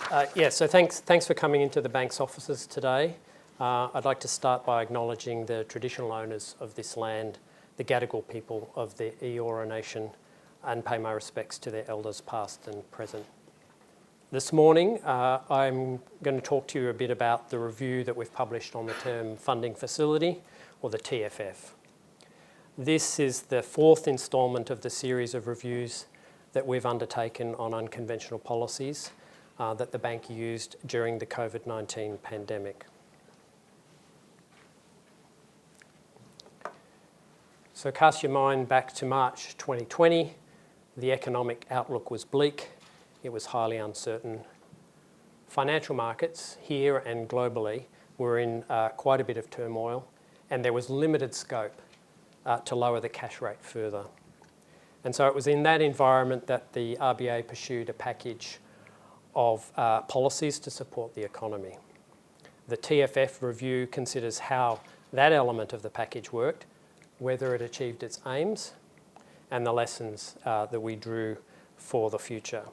So thanks for coming into the bank's offices today. I'd like to start by acknowledging the traditional owners of this land, the Gadigal people of the Eora Nation, and pay my respects to their elders past and present. This morning, I'm going to talk to you a bit about the review that we've published on the Term Funding Facility, or the TFF. This is the fourth instalment of the series of reviews that we've undertaken on unconventional policies that the bank used during the COVID-19 pandemic. So cast your mind back to March 2020. The economic outlook was bleak. It was highly uncertain. Financial markets here and globally were in quite a bit of turmoil, and there was limited scope to lower the cash rate further. And so it was in that environment that the RBA pursued a package of policies to support the economy. The TFF review considers how that element of the package worked, whether it achieved its aims, and the lessons that we drew for the future.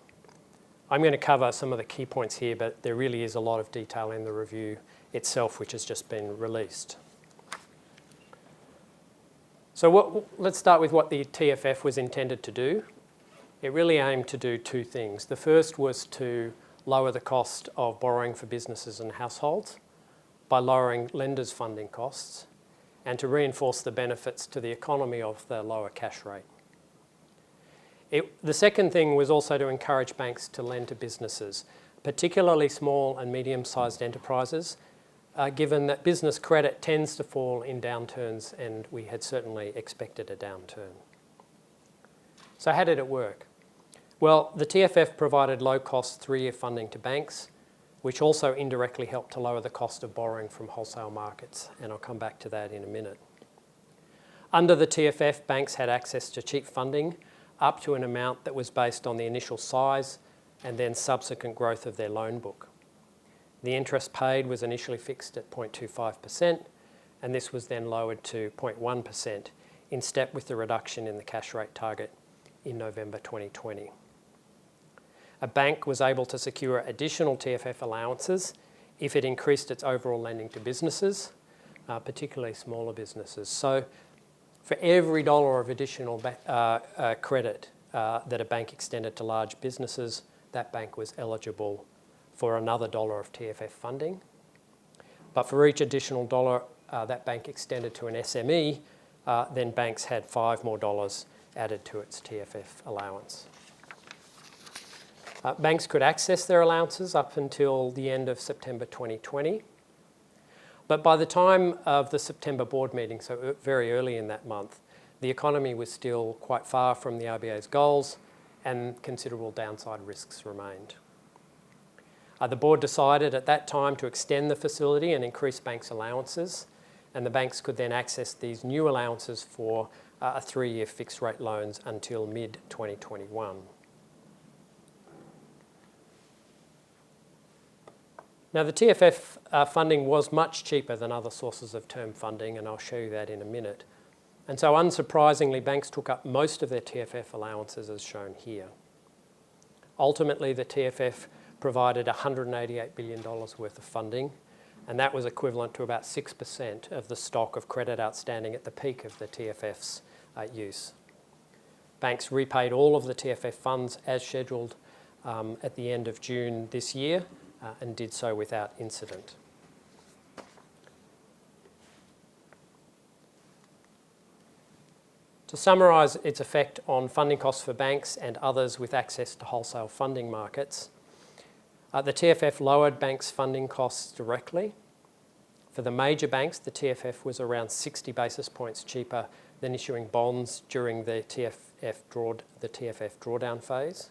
I'm going to cover some of the key points here, but there really is a lot of detail in the review itself, which has just been released. So let's start with what the TFF was intended to do. It really aimed to do two things. The first was to lower the cost of borrowing for businesses and households by lowering lenders' funding costs, and to reinforce the benefits to the economy of the lower cash rate. The second thing was also to encourage banks to lend to businesses, particularly small and medium-sized enterprises, given that business credit tends to fall in downturns, and we had certainly expected a downturn. So how did it work? Well, the TFF provided low-cost three-year funding to banks, which also indirectly helped to lower the cost of borrowing from wholesale markets, and I'll come back to that in a minute. Under the TFF, banks had access to cheap funding up to an amount that was based on the initial size and then subsequent growth of their loan book. The interest paid was initially fixed at 0.25%, and this was then lowered to 0.1% in step with the reduction in the cash rate target in November 2020. A bank was able to secure additional TFF allowances if it increased its overall lending to businesses, particularly smaller businesses. So for every dollar of additional credit that a bank extended to large businesses, that bank was eligible for another dollar of TFF funding. But for each additional dollar that bank extended to an SME, then banks had $5 more added to its TFF allowance. Banks could access their allowances up until the end of September 2020. But by the time of the September board meeting, so very early in that month, the economy was still quite far from the RBA's goals, and considerable downside risks remained. The board decided at that time to extend the facility and increase banks' allowances, and the banks could then access these new allowances for a three-year fixed rate loans until mid-2021. Now, the TFF funding was much cheaper than other sources of term funding, and I'll show you that in a minute. And so, unsurprisingly, banks took up most of their TFF allowances as shown here. Ultimately, the TFF provided $188 billion worth of funding, and that was equivalent to about 6% of the stock of credit outstanding at the peak of the TFF's use. Banks repaid all of the TFF funds as scheduled at the end of June this year, and did so without incident. To summarise its effect on funding costs for banks and others with access to wholesale funding markets, the TFF lowered banks' funding costs directly. For the major banks, the TFF was around 60 basis points cheaper than issuing bonds during the TFF drawdown phase.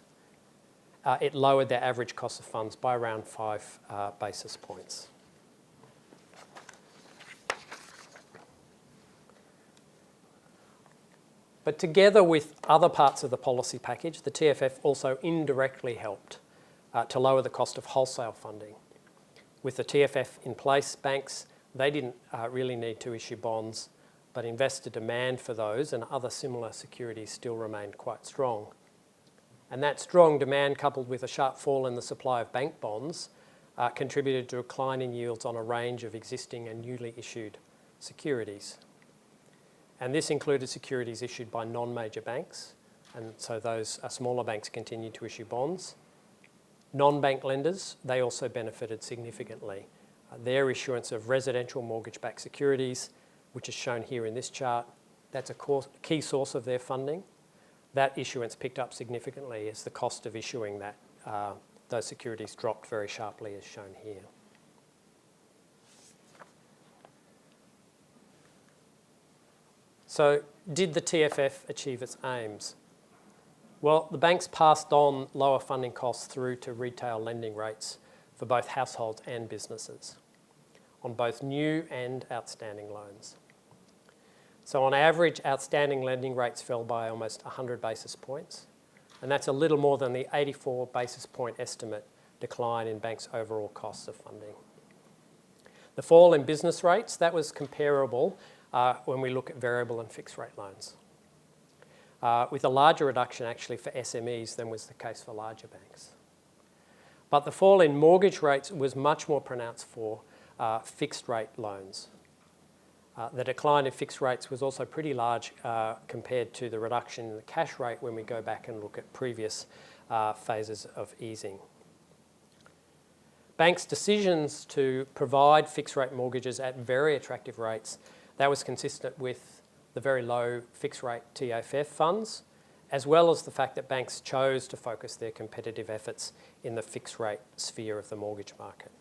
It lowered their average cost of funds by around 5 basis points. But together with other parts of the policy package, the TFF also indirectly helped to lower the cost of wholesale funding. With the TFF in place, banks, they didn't really need to issue bonds, but investor demand for those and other similar securities still remained quite strong. And that strong demand, coupled with a sharp fall in the supply of bank bonds, contributed to a decline in yields on a range of existing and newly issued securities. And this included securities issued by non-major banks, and so those smaller banks continued to issue bonds. Non-bank lenders, they also benefited significantly. Their issuance of residential mortgage-backed securities, which is shown here in this chart, that's a key source of their funding. That issuance picked up significantly as the cost of issuing those securities dropped very sharply, as shown here. So, did the TFF achieve its aims? Well, the banks passed on lower funding costs through to retail lending rates for both households and businesses on both new and outstanding loans. So on average, outstanding lending rates fell by almost 100 basis points, and that's a little more than the 84 basis point estimate decline in banks' overall costs of funding. The fall in business rates, that was comparable when we look at variable and fixed rate loans, with a larger reduction actually for SMEs than was the case for larger banks. But the fall in mortgage rates was much more pronounced for fixed rate loans. The decline in fixed rates was also pretty large compared to the reduction in the cash rate when we go back and look at previous phases of easing. Banks' decisions to provide fixed rate mortgages at very attractive rates, that was consistent with the very low fixed rate TFF funds, as well as the fact that banks chose to focus their competitive efforts in the fixed rate sphere of the mortgage market.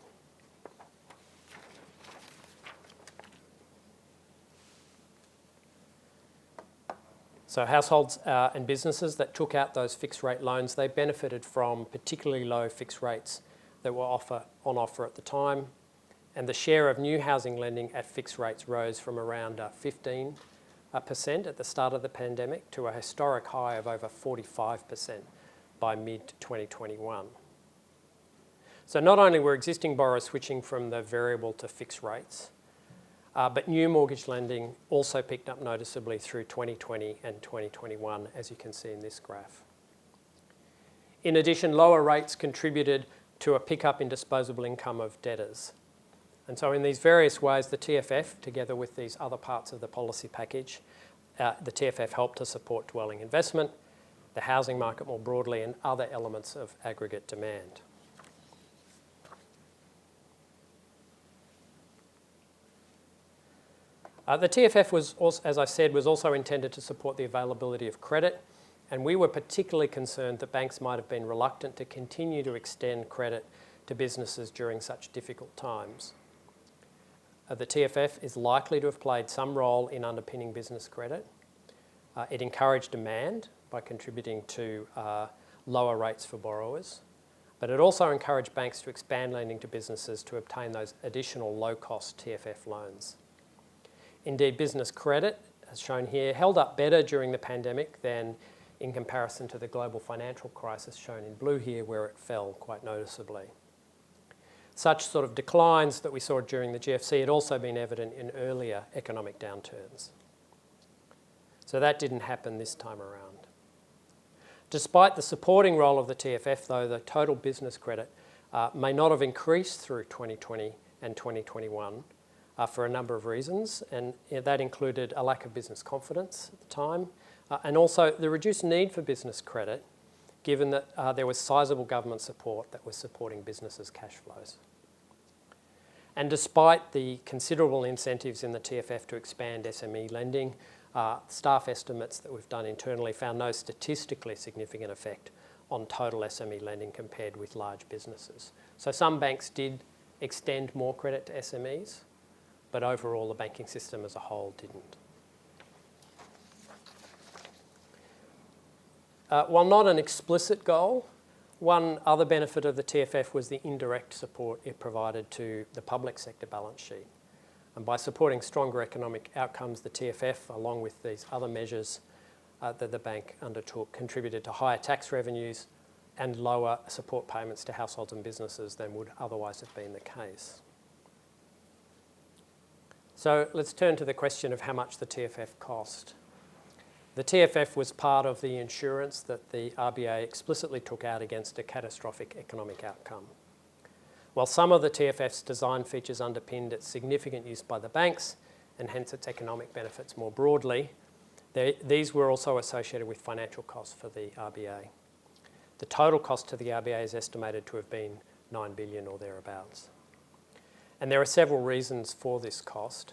So households and businesses that took out those fixed rate loans, they benefited from particularly low fixed rates that were on offer at the time. And the share of new housing lending at fixed rates rose from around 15% at the start of the pandemic to a historic high of over 45% by mid-2021. So not only were existing borrowers switching from the variable to fixed rates, but new mortgage lending also picked up noticeably through 2020 and 2021, as you can see in this graph. In addition, lower rates contributed to a pickup in disposable income of debtors. And so in these various ways, the TFF, together with these other parts of the policy package, the TFF helped to support dwelling investment, the housing market more broadly, and other elements of aggregate demand. The TFF was, also, as I said, was also intended to support the availability of credit, and we were particularly concerned that banks might have been reluctant to continue to extend credit to businesses during such difficult times. The TFF is likely to have played some role in underpinning business credit. It encouraged demand by contributing to lower rates for borrowers, but it also encouraged banks to expand lending to businesses to obtain those additional low-cost TFF loans. Indeed, business credit, as shown here, held up better during the pandemic than in comparison to the global financial crisis, shown in blue here, where it fell quite noticeably. Such sort of declines that we saw during the GFC had also been evident in earlier economic downturns. So that didn't happen this time around. Despite the supporting role of the TFF, though, the total business credit may not have increased through 2020 and 2021 for a number of reasons, and that included a lack of business confidence at the time, and also the reduced need for business credit, given that there was sizable government support that was supporting businesses' cash flows. And despite the considerable incentives in the TFF to expand SME lending, staff estimates that we've done internally found no statistically significant effect on total SME lending compared with large businesses. So some banks did extend more credit to SMEs, but overall the banking system as a whole didn't. While not an explicit goal, one other benefit of the TFF was the indirect support it provided to the public sector balance sheet. And by supporting stronger economic outcomes, the TFF, along with these other measures that the bank undertook, contributed to higher tax revenues and lower support payments to households and businesses than would otherwise have been the case. So let's turn to the question of how much the TFF cost. The TFF was part of the insurance that the RBA explicitly took out against a catastrophic economic outcome. While some of the TFF's design features underpinned its significant use by the banks and hence its economic benefits more broadly, these were also associated with financial costs for the RBA. The total cost to the RBA is estimated to have been $9 billion or thereabouts. And there are several reasons for this cost.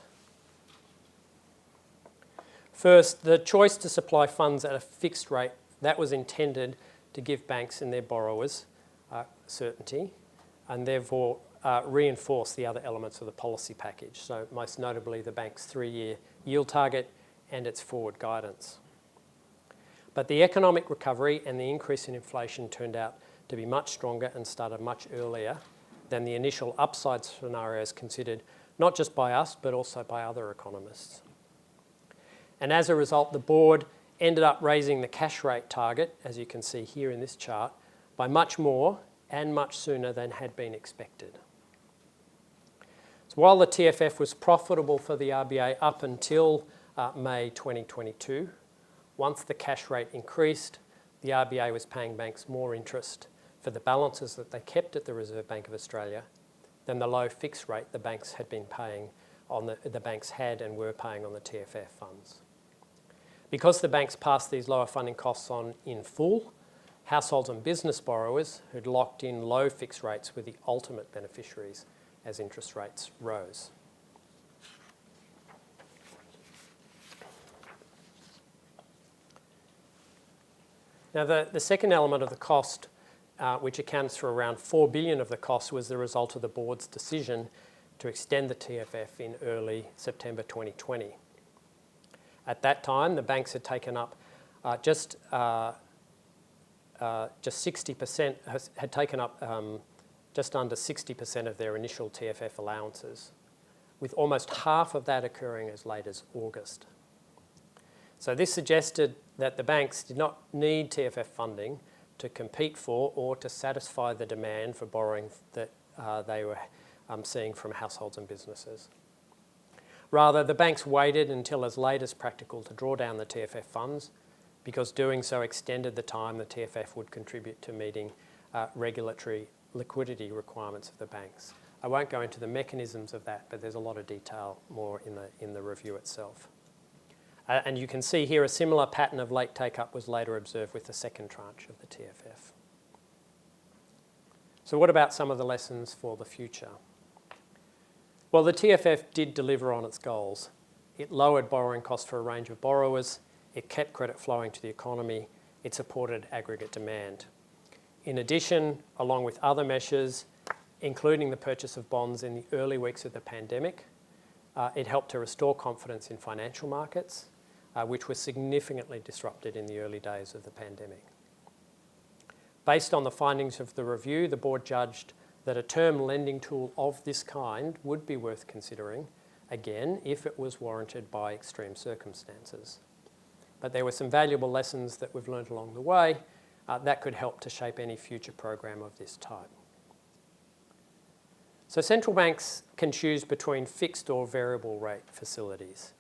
First, the choice to supply funds at a fixed rate, that was intended to give banks and their borrowers certainty and therefore reinforce the other elements of the policy package, so most notably the bank's 3-year yield target and its forward guidance. But the economic recovery and the increase in inflation turned out to be much stronger and started much earlier than the initial upside scenarios considered, not just by us, but also by other economists. And as a result, the board ended up raising the cash rate target, as you can see here in this chart, by much more and much sooner than had been expected. So while the TFF was profitable for the RBA up until May 2022, once the cash rate increased, the RBA was paying banks more interest for the balances that they kept at the Reserve Bank of Australia than the low fixed rate the banks had been paying on the banks had and were paying on the TFF funds. Because the banks passed these lower funding costs on in full, households and business borrowers who'd locked in low fixed rates were the ultimate beneficiaries as interest rates rose. Now, the second element of the cost, which accounts for around $4 billion of the cost, was the result of the board's decision to extend the TFF in early September 2020. At that time, the banks had taken up just 60%, had taken up just under 60% of their initial TFF allowances, with almost half of that occurring as late as August. So this suggested that the banks did not need TFF funding to compete for or to satisfy the demand for borrowing that they were seeing from households and businesses. Rather, the banks waited until as late as practical to draw down the TFF funds, because doing so extended the time the TFF would contribute to meeting regulatory liquidity requirements of the banks. I won't go into the mechanisms of that, but there's a lot of detail more in the review itself. And you can see here a similar pattern of late take-up was later observed with the second tranche of the TFF. So what about some of the lessons for the future? Well, the TFF did deliver on its goals. It lowered borrowing costs for a range of borrowers, it kept credit flowing to the economy, it supported aggregate demand. In addition, along with other measures, including the purchase of bonds in the early weeks of the pandemic, it helped to restore confidence in financial markets, which were significantly disrupted in the early days of the pandemic. Based on the findings of the review, the board judged that a term lending tool of this kind would be worth considering, again, if it was warranted by extreme circumstances. But there were some valuable lessons that we've learned along the way that could help to shape any future program of this type. So central banks can choose between fixed or variable rate facilities.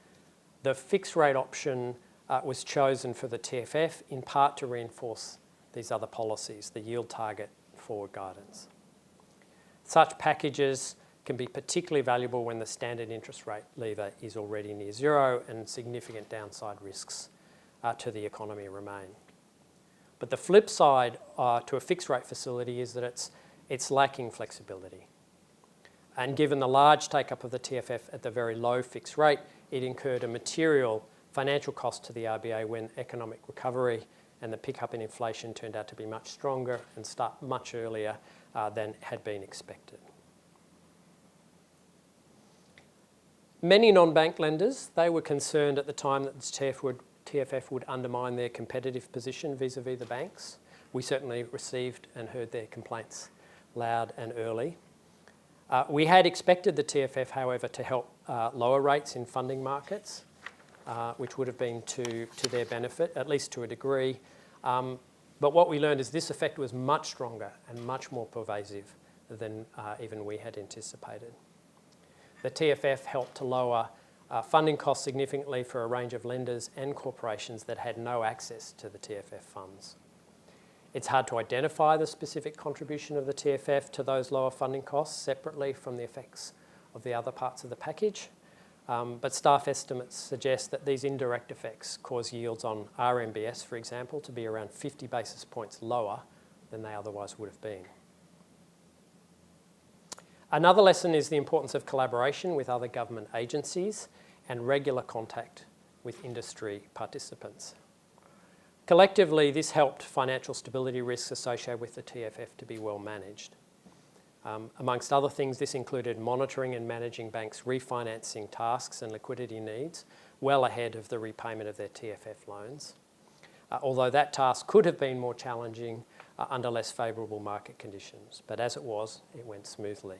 The fixed rate option was chosen for the TFF in part to reinforce these other policies, the yield target, forward guidance. Such packages can be particularly valuable when the standard interest rate lever is already near zero and significant downside risks to the economy remain. But the flip side to a fixed rate facility is that it's lacking flexibility. And given the large take-up of the TFF at the very low fixed rate, it incurred a material financial cost to the RBA when economic recovery and the pickup in inflation turned out to be much stronger and start much earlier than had been expected. Many non-bank lenders, they were concerned at the time that the TFF would undermine their competitive position vis-a-vis the banks. We certainly received and heard their complaints loud and early. We had expected the TFF, however, to help lower rates in funding markets, which would have been to their benefit, at least to a degree. But what we learned is this effect was much stronger and much more pervasive than even we had anticipated. The TFF helped to lower funding costs significantly for a range of lenders and corporations that had no access to the TFF funds. It's hard to identify the specific contribution of the TFF to those lower funding costs separately from the effects of the other parts of the package, but staff estimates suggest that these indirect effects cause yields on RMBS, for example, to be around 50 basis points lower than they otherwise would have been. Another lesson is the importance of collaboration with other government agencies and regular contact with industry participants. Collectively, this helped financial stability risks associated with the TFF to be well managed. Amongst other things, this included monitoring and managing banks' refinancing tasks and liquidity needs well ahead of the repayment of their TFF loans, although that task could have been more challenging under less favourable market conditions, but as it was, it went smoothly.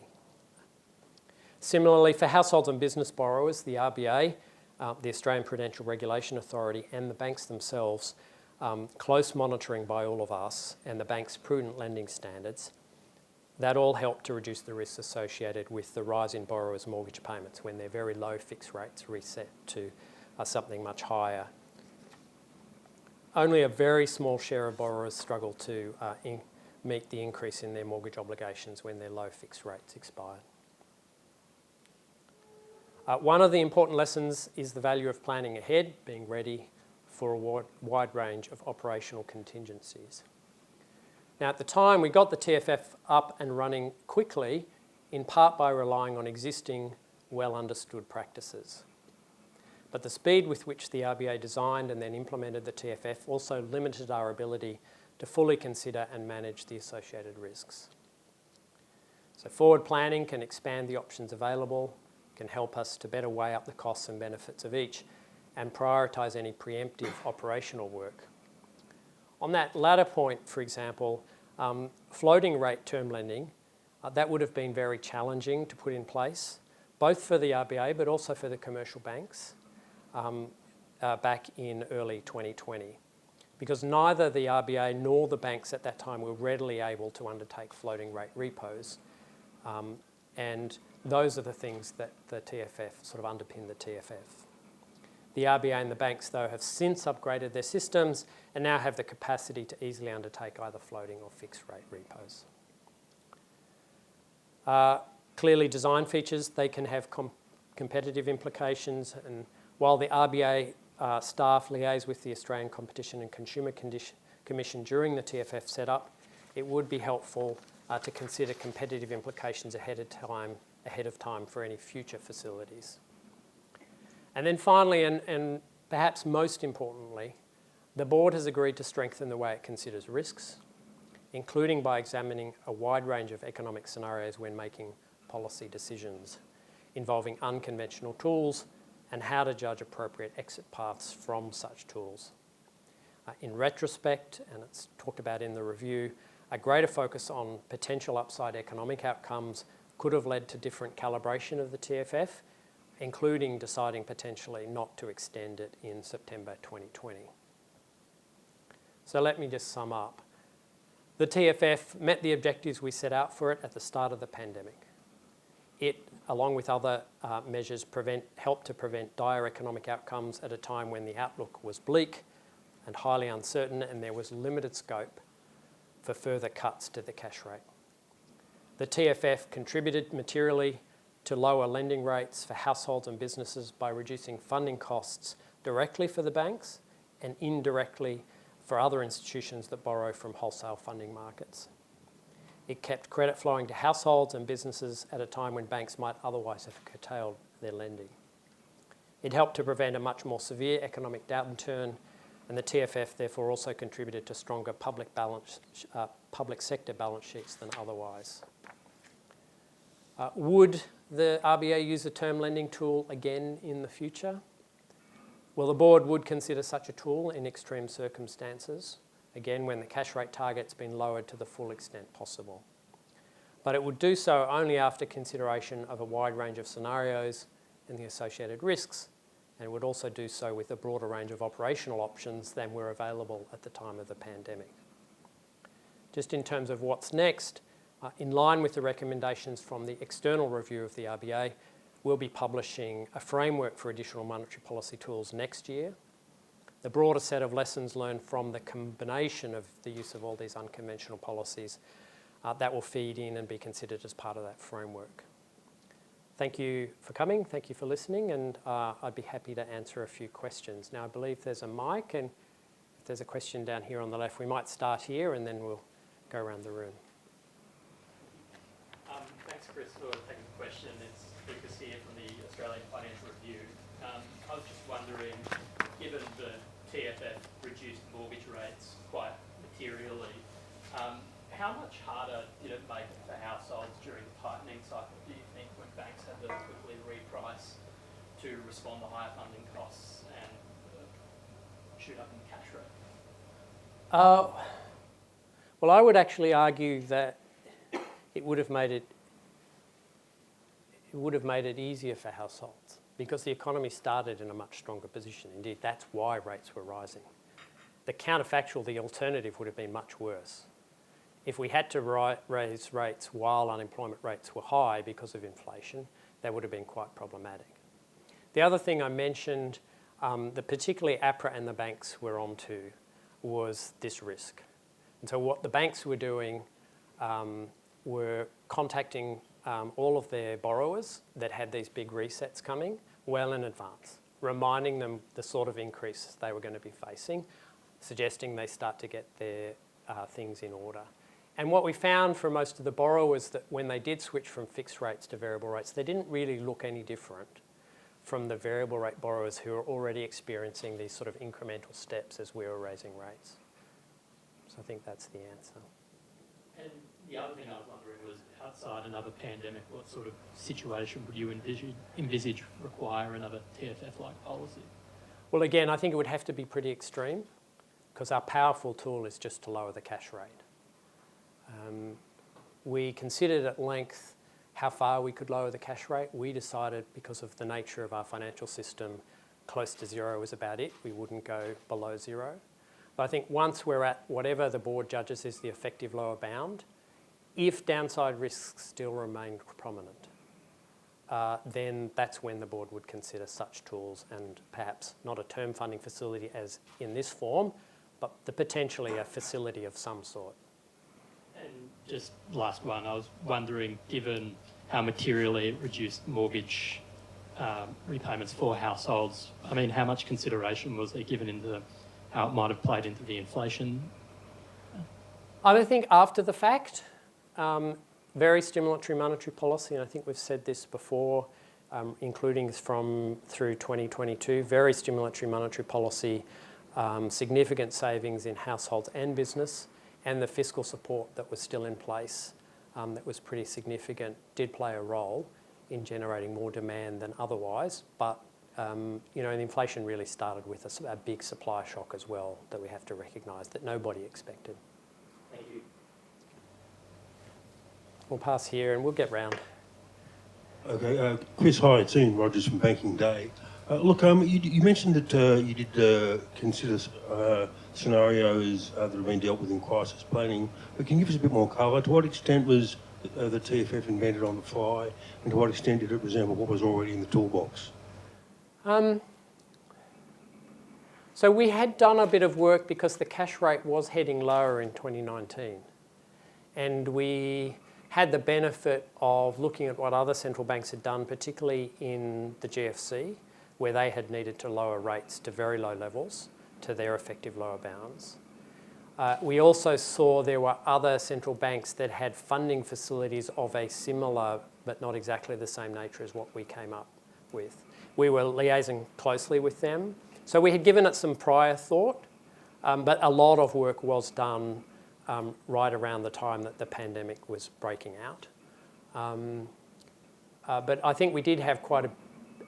Similarly, for households and business borrowers, the RBA, the Australian Prudential Regulation Authority, and the banks themselves, close monitoring by all of us, and the bank's prudent lending standards, that all helped to reduce the risks associated with the rise in borrowers' mortgage payments when their very low fixed rates reset to something much higher. Only a very small share of borrowers struggle to meet the increase in their mortgage obligations when their low fixed rates expired. One of the important lessons is the value of planning ahead, being ready for a wide range of operational contingencies. Now, at the time, we got the TFF up and running quickly, in part by relying on existing, well-understood practices. But the speed with which the RBA designed and then implemented the TFF also limited our ability to fully consider and manage the associated risks. So forward planning can expand the options available, can help us to better weigh up the costs and benefits of each and prioritise any preemptive operational work. On that latter point, for example, floating rate term lending, that would have been very challenging to put in place, both for the RBA but also for the commercial banks back in early 2020, because neither the RBA nor the banks at that time were readily able to undertake floating rate repos. And those are the things that the TFF sort of underpin the TFF. The RBA and the banks, though, have since upgraded their systems and now have the capacity to easily undertake either floating or fixed rate repos. Clearly, design features, they can have competitive implications, and while the RBA staff liaise with the Australian Competition and Consumer Commission during the TFF setup, it would be helpful to consider competitive implications ahead of time for any future facilities. And then finally, and perhaps most importantly, the board has agreed to strengthen the way it considers risks, including by examining a wide range of economic scenarios when making policy decisions involving unconventional tools and how to judge appropriate exit paths from such tools. In retrospect, and it's talked about in the review, a greater focus on potential upside economic outcomes could have led to different calibration of the TFF, including deciding potentially not to extend it in September 2020. So let me just sum up. The TFF met the objectives we set out for it at the start of the pandemic. It, along with other measures, helped to prevent dire economic outcomes at a time when the outlook was bleak and highly uncertain, and there was limited scope for further cuts to the cash rate. The TFF contributed materially to lower lending rates for households and businesses by reducing funding costs directly for the banks and indirectly for other institutions that borrow from wholesale funding markets. It kept credit flowing to households and businesses at a time when banks might otherwise have curtailed their lending. It helped to prevent a much more severe economic downturn, and the TFF therefore also contributed to stronger public sector balance sheets than otherwise. Would the RBA use a term lending tool again in the future? Well, the board would consider such a tool in extreme circumstances, again when the cash rate target's been lowered to the full extent possible. But it would do so only after consideration of a wide range of scenarios and the associated risks, and it would also do so with a broader range of operational options than were available at the time of the pandemic. Just in terms of what's next, in line with the recommendations from the external review of the RBA, we'll be publishing a framework for additional monetary policy tools next year. The broader set of lessons learned from the combination of the use of all these unconventional policies, that will feed in and be considered as part of that framework. Thank you for coming, thank you for listening, and I'd be happy to answer a few questions. Now, I believe there's a mic, and if there's a question down here on the left, we might start here and then we'll go around the room. Thanks, Chris, for taking the question. It's Lucas here from the Australian Financial Review. I was just wondering, given the TFF reduced mortgage rates quite materially, how much harder did it make it for households during the tightening cycle, do you think, when banks had to quickly reprice to respond to higher funding costs and shoot up in the cash rate? Well, I would actually argue that it would have made it easier for households because the economy started in a much stronger position. Indeed, that's why rates were rising. The counterfactual, the alternative, would have been much worse. If we had to raise rates while unemployment rates were high because of inflation, that would have been quite problematic. The other thing I mentioned that particularly APRA and the banks were onto was this risk. And so what the banks were doing were contacting all of their borrowers that had these big resets coming well in advance, reminding them the sort of increases they were going to be facing, suggesting they start to get their things in order. And what we found for most of the borrowers that when they did switch from fixed rates to variable rates, they didn't really look any different from the variable rate borrowers who are already experiencing these sort of incremental steps as we were raising rates. So I think that's the answer. And the other thing I was wondering was, outside another pandemic, what sort of situation would you envisage require another TFF-like policy? Well, again, I think it would have to be pretty extreme because our powerful tool is just to lower the cash rate. We considered at length how far we could lower the cash rate. We decided, because of the nature of our financial system, close to zero was about it. We wouldn't go below zero. But I think once we're at whatever the board judges is the effective lower bound, if downside risks still remain prominent, then that's when the board would consider such tools and perhaps not a term funding facility as in this form, but potentially a facility of some sort. And just last one, I was wondering, given how materially it reduced mortgage repayments for households, I mean, how much consideration was there given into how it might have played into the inflation? I don't think after the fact, very stimulatory monetary policy, and I think we've said this before, including through 2022, very stimulatory monetary policy, significant savings in households and business, and the fiscal support that was still in place that was pretty significant did play a role in generating more demand than otherwise. But and inflation really started with a big supply shock as well that we have to recognise that nobody expected. Thank you. We'll pass here and we'll get round. Okay, Chris, hi, it's Ian Rogers from Banking Day. Look, you mentioned that you did consider scenarios that have been dealt with in crisis planning, but can you give us a bit more colour? To what extent was the TFF invented on the fly, and to what extent did it resemble what was already in the toolbox? So we had done a bit of work because the cash rate was heading lower in 2019, and we had the benefit of looking at what other central banks had done, particularly in the GFC, where they had needed to lower rates to very low levels to their effective lower bounds. We also saw there were other central banks that had funding facilities of a similar but not exactly the same nature as what we came up with. We were liaising closely with them. So we had given it some prior thought, but a lot of work was done right around the time that the pandemic was breaking out. But I think we did have quite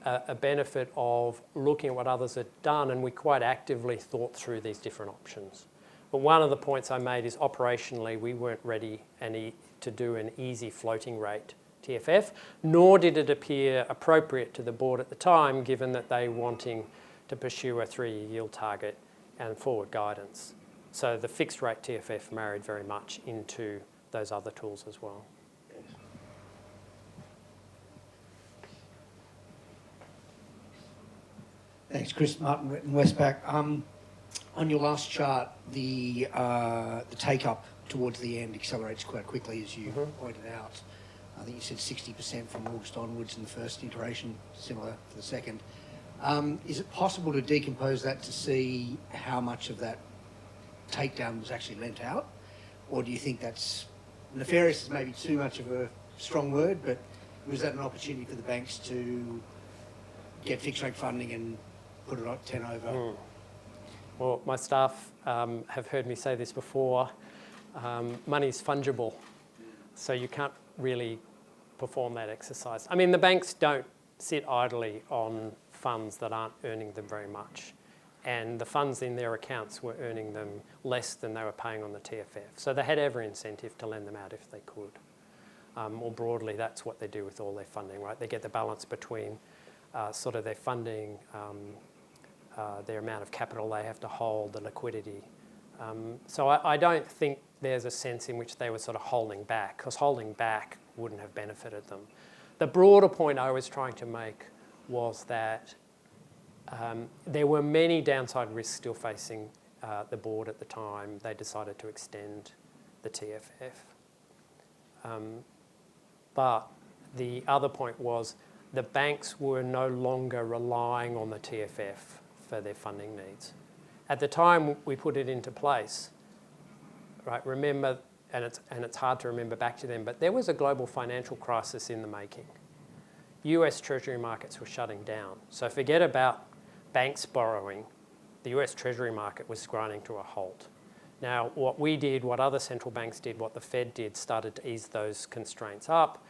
a benefit of looking at what others had done, and we quite actively thought through these different options. But one of the points I made is operationally we weren't ready to do an easy floating rate TFF, nor did it appear appropriate to the board at the time, given that they were wanting to pursue a 3-year yield target and forward guidance. So the fixed rate TFF married very much into those other tools as well. Thanks, Chris. Martin Witten, Westpac. On your last chart, the take-up towards the end accelerates quite quickly, as you pointed out. I think you said 60% from August onwards in the first iteration, similar for the second. Is it possible to decompose that to see how much of that takedown was actually lent out? Or do you think that's nefarious is maybe too much of a strong word, but was that an opportunity for the banks to get fixed rate funding and put it on 10 over? Well, my staff have heard me say this before. Money is fungible, so you can't really perform that exercise. I mean, the banks don't sit idly on funds that aren't earning them very much, and the funds in their accounts were earning them less than they were paying on the TFF. So they had every incentive to lend them out if they could. More broadly, that's what they do with all their funding, right? They get the balance between sort of their funding, their amount of capital they have to hold, the liquidity. So I don't think there's a sense in which they were sort of holding back, because holding back wouldn't have benefited them. The broader point I was trying to make was that there were many downside risks still facing the board at the time they decided to extend the TFF. But the other point was the banks were no longer relying on the TFF for their funding needs. At the time we put it into place, right, remember, and it's hard to remember back to them, but there was a global financial crisis in the making. US Treasury markets were shutting down. So forget about banks borrowing. The US Treasury market was grinding to a halt. Now, what we did, what other central banks did, what the Fed did, started to ease those constraints up.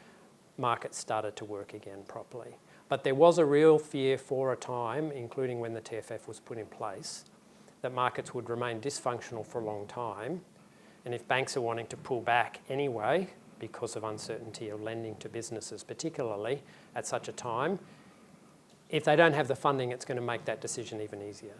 Markets started to work again properly. But there was a real fear for a time, including when the TFF was put in place, that markets would remain dysfunctional for a long time. And if banks are wanting to pull back anyway, because of uncertainty of lending to businesses, particularly at such a time, if they don't have the funding, it's going to make that decision even easier.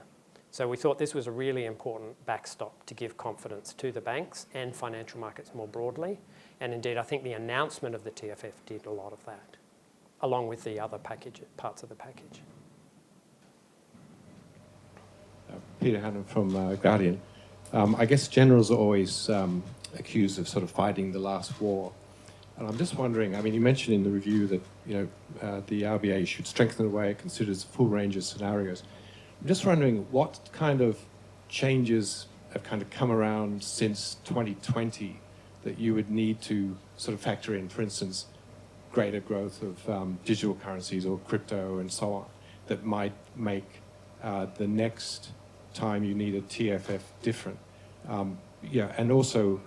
So we thought this was a really important backstop to give confidence to the banks and financial markets more broadly. And indeed, I think the announcement of the TFF did a lot of that, along with the other parts of the package. Peter Hannon from Guardian. I guess generals are always accused of sort of fighting the last war. And I'm just wondering, I mean, you mentioned in the review that, the RBA should strengthen the way it considers a full range of scenarios. I'm just wondering what kind of changes have kind of come around since 2020 that you would need to sort of factor in, for instance, greater growth of digital currencies or crypto and so on, that might make the next time you need a TFF different. And also,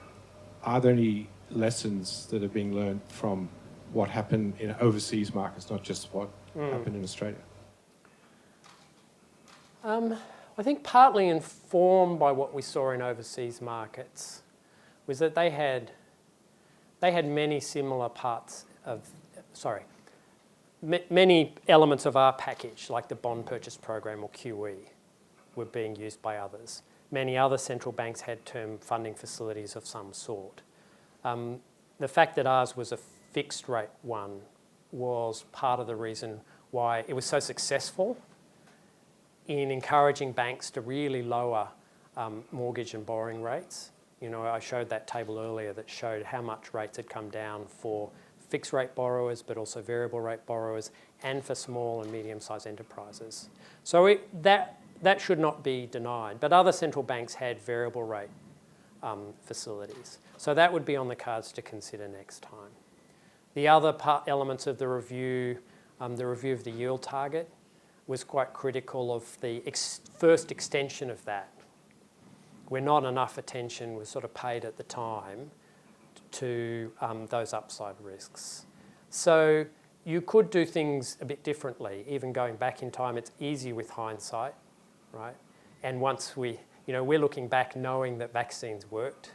are there any lessons that are being learned from what happened in overseas markets, not just what happened in Australia? I think partly informed by what we saw in overseas markets was that they had many similar many elements of our package, like the bond purchase program or QE, were being used by others. Many other central banks had term funding facilities of some sort. The fact that ours was a fixed rate one was part of the reason why it was so successful in encouraging banks to really lower mortgage and borrowing rates. I showed that table earlier that showed how much rates had come down for fixed rate borrowers, but also variable rate borrowers, and for small and medium-sized enterprises. So that should not be denied. But other central banks had variable rate facilities. So that would be on the cards to consider next time. The other elements of the review of the yield target, was quite critical of the first extension of that, where not enough attention was sort of paid at the time to those upside risks. So you could do things a bit differently, even going back in time. It's easy with hindsight, right? And once we're looking back knowing that vaccines worked,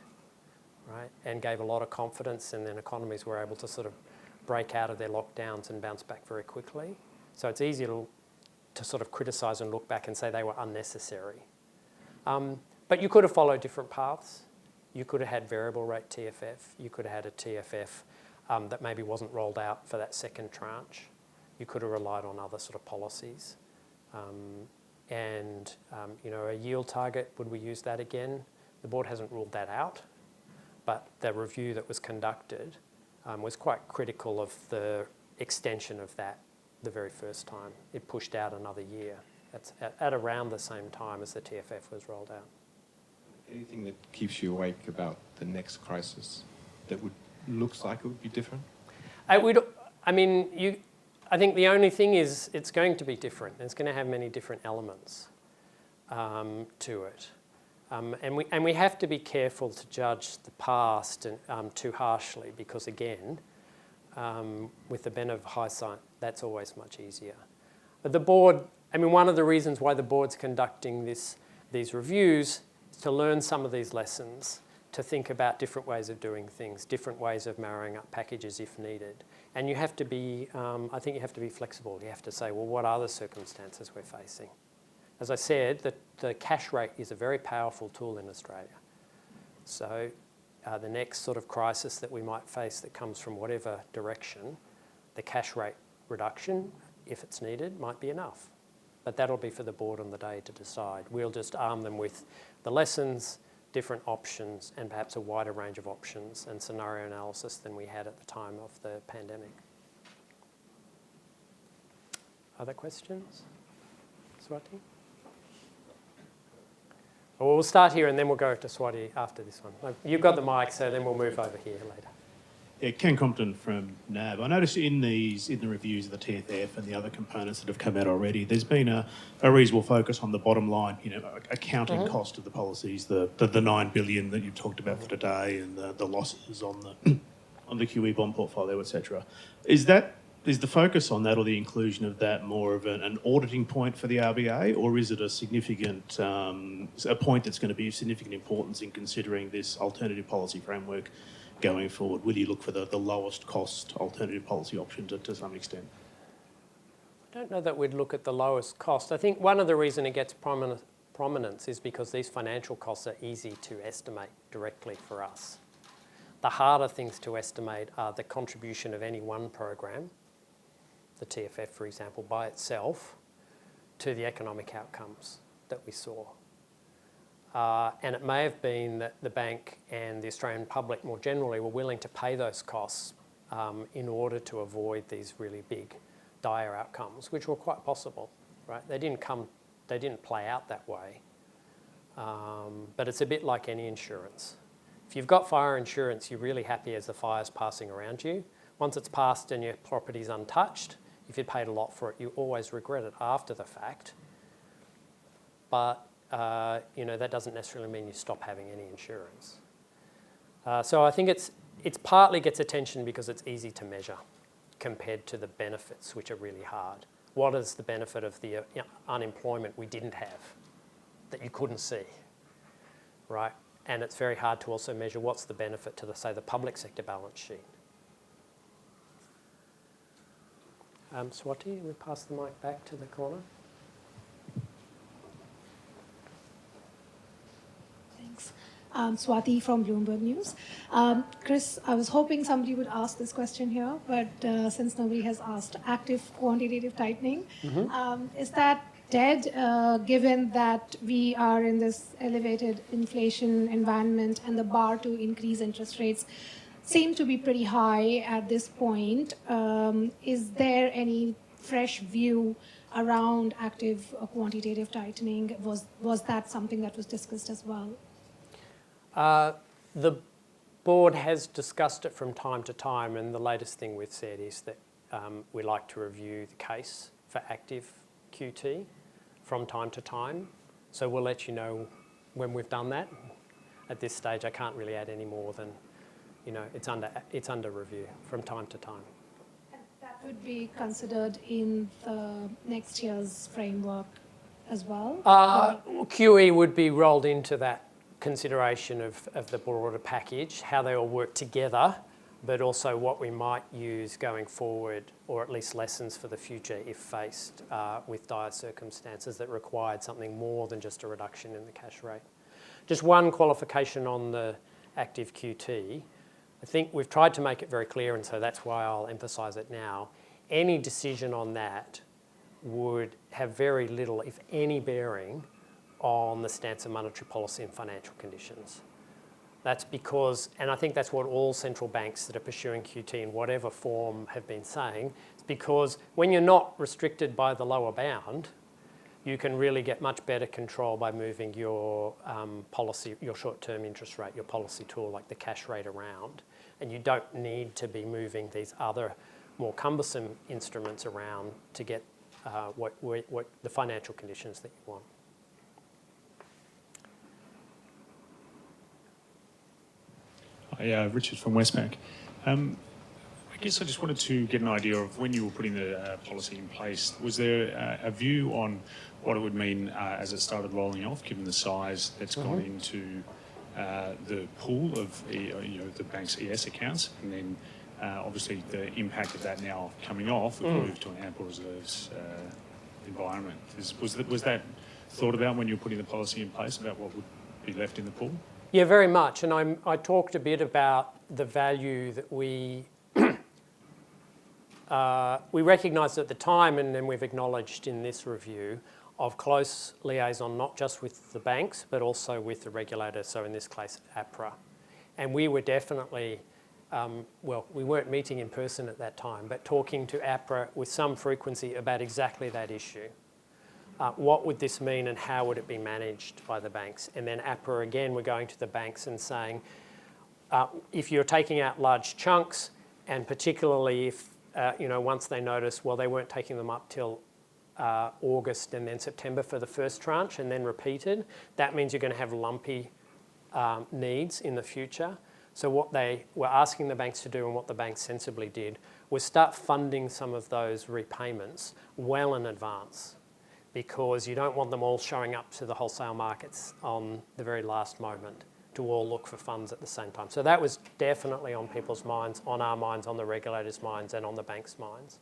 right, and gave a lot of confidence, and then economies were able to sort of break out of their lockdowns and bounce back very quickly. So it's easy to sort of criticise and look back and say they were unnecessary. But you could have followed different paths. You could have had variable rate TFF. You could have had a TFF that maybe wasn't rolled out for that second tranche. You could have relied on other sort of policies. And, a yield target, would we use that again? The board hasn't ruled that out, but the review that was conducted was quite critical of the extension of that the very first time. It pushed out another year. That's at around the same time as the TFF was rolled out. Anything that keeps you awake about the next crisis that looks like it would be different? I think the only thing is it's going to be different. It's going to have many different elements to it. And we have to be careful to judge the past too harshly because, again, with the benefit of hindsight, that's always much easier. But the board, one of the reasons why the board's conducting these reviews is to learn some of these lessons, to think about different ways of doing things, different ways of marrying up packages if needed. And you have to be, I think you have to be flexible. You have to say, well, what are the circumstances we're facing? As I said, the cash rate is a very powerful tool in Australia. So the next sort of crisis that we might face that comes from whatever direction, the cash rate reduction, if it's needed, might be enough. But that'll be for the board on the day to decide. We'll just arm them with the lessons, different options, and perhaps a wider range of options and scenario analysis than we had at the time of the pandemic. Other questions? Swati? Well, we'll start here and then we'll go to Swati after this one. You've got the mic, so then we'll move over here later. Yeah, Ken Compton from NAB. I noticed in the reviews of the TFF and the other components that have come out already, there's been a reasonable focus on the bottom line, accounting cost of the policies, the 9 billion that you've talked about for today, and the losses on the QE bond portfolio, etc. Is the focus on that, or the inclusion of that, more of an auditing point for the RBA, or is it a significant a point that's going to be of significant importance in considering this alternative policy framework going forward? Will you look for the lowest cost alternative policy option to some extent? I don't know that we'd look at the lowest cost. I think one of the reasons it gets prominence is because these financial costs are easy to estimate directly for us. The harder things to estimate are the contribution of any one program, the TFF, for example, by itself, to the economic outcomes that we saw. And it may have been that the bank and the Australian public more generally were willing to pay those costs in order to avoid these really big, dire outcomes, which were quite possible, right? They didn't play out that way. But it's a bit like any insurance. If you've got fire insurance, you're really happy as the fire's passing around you. Once it's passed and your property's untouched, if you paid a lot for it, you always regret it after the fact. But that doesn't necessarily mean you stop having any insurance. So I think it's partly gets attention because it's easy to measure compared to the benefits, which are really hard. What is the benefit of the unemployment we didn't have that you couldn't see, right? And it's very hard to also measure what's the benefit to the public sector balance sheet. Swati, we pass the mic back to the corner. Thanks. Swati from Bloomberg News. Chris, I was hoping somebody would ask this question here, but since nobody has asked, active quantitative tightening, is that dead given that we are in this elevated inflation environment and the bar to increase interest rates seem to be pretty high at this point? Is there any fresh view around active quantitative tightening? Was that something that was discussed as well? The board has discussed it from time to time, and the latest thing we've said is that we like to review the case for active QT from time to time. So we'll let you know when we've done that. At this stage, I can't really add any more than, it's under review from time to time. And that would be considered in the next year's framework as well? QE would be rolled into that consideration of the broader package, how they all work together, but also what we might use going forward, or at least lessons for the future if faced with dire circumstances that required something more than just a reduction in the cash rate. Just one qualification on the active QT. I think we've tried to make it very clear, and so that's why I'll emphasise it now. Any decision on that would have very little, if any, bearing on the stance of monetary policy and financial conditions. That's because, and I think that's what all central banks that are pursuing QT in whatever form have been saying, it's because when you're not restricted by the lower bound, you can really get much better control by moving your policy, your short-term interest rate, your policy tool, like the cash rate around. And you don't need to be moving these other more cumbersome instruments around to get what the financial conditions that you want. Hi, Richard from Westpac. I guess I just wanted to get an idea of when you were putting the policy in place, was there a view on what it would mean as it started rolling off, given the size that's gone into the pool of the bank's ES accounts, and then obviously the impact of that now coming off, we've moved to an ample reserves environment. Was that thought about when you were putting the policy in place, about what would be left in the pool? Yeah, very much. And I talked a bit about the value that we recognised at the time, and then we've acknowledged in this review, of close liaison, not just with the banks, but also with the regulator, so in this case, APRA. And we were definitely, we weren't meeting in person at that time, but talking to APRA with some frequency about exactly that issue. What would this mean and how would it be managed by the banks? And then APRA, again, we're going to the banks and saying, if you're taking out large chunks, and particularly if, once they notice, well, they weren't taking them up till August and then September for the first tranche and then repeated, that means you're going to have lumpy needs in the future. So what they were asking the banks to do, and what the banks sensibly did, was start funding some of those repayments well in advance, because you don't want them all showing up to the wholesale markets on the very last moment to all look for funds at the same time. So that was definitely on people's minds, on our minds, on the regulators' minds, and on the banks' minds.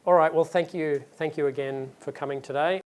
All right, well, thank you again for coming today.